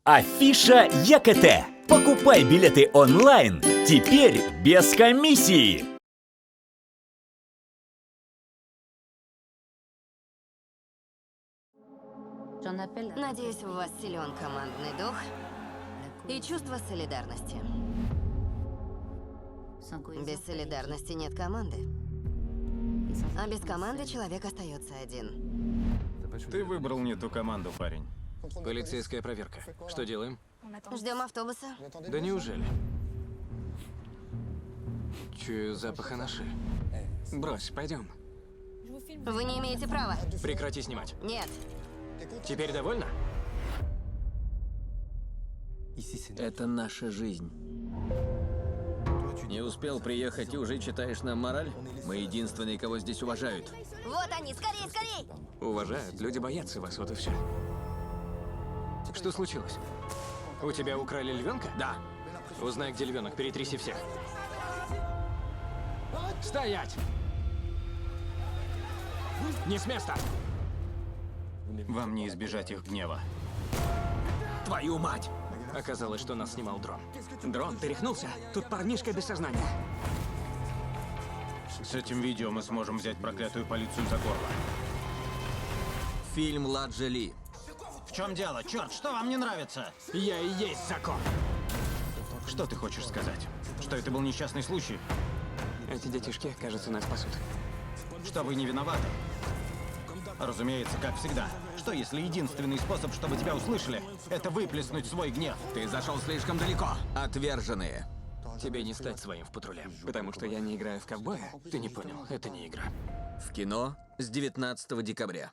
Афиша ЕКТ. Покупай билеты онлайн, теперь без комиссии. Надеюсь, у вас силен командный дух и чувство солидарности. Без солидарности нет команды. А без команды человек остается один. Ты выбрал не ту команду, парень. Полицейская проверка. Что делаем? Ждем автобуса. Да неужели? Чую запах анаши. Брось, пойдем. Вы не имеете права. Прекрати снимать. Нет. Теперь довольна? Это наша жизнь. Не успел приехать и уже читаешь нам мораль? Мы единственные, кого здесь уважают. Вот они, скорей, скорей! Уважают, люди боятся вас, вот и все. Что случилось? У тебя украли львенка? Да. Узнай, где львенок, перетряси всех. Стоять! Не с места! Вам не избежать их гнева. Твою мать! Оказалось, что нас снимал дрон. Дрон, ты рехнулся? Тут парнишка без сознания. С этим видео мы сможем взять проклятую полицию за горло. Фильм Ладжа Ли. В чем дело? Черт, что вам не нравится? Я и есть закон. Что ты хочешь сказать? Что это был несчастный случай? Эти детишки, кажется, нас спасут. Что вы не виноваты? Разумеется, как всегда. Что если единственный способ, чтобы тебя услышали, это выплеснуть свой гнев? Ты зашел слишком далеко. Отверженные. Тебе не стать своим в патруле, потому что я не играю в ковбоя. Ты не понял, это не игра. В кино с 19 декабря.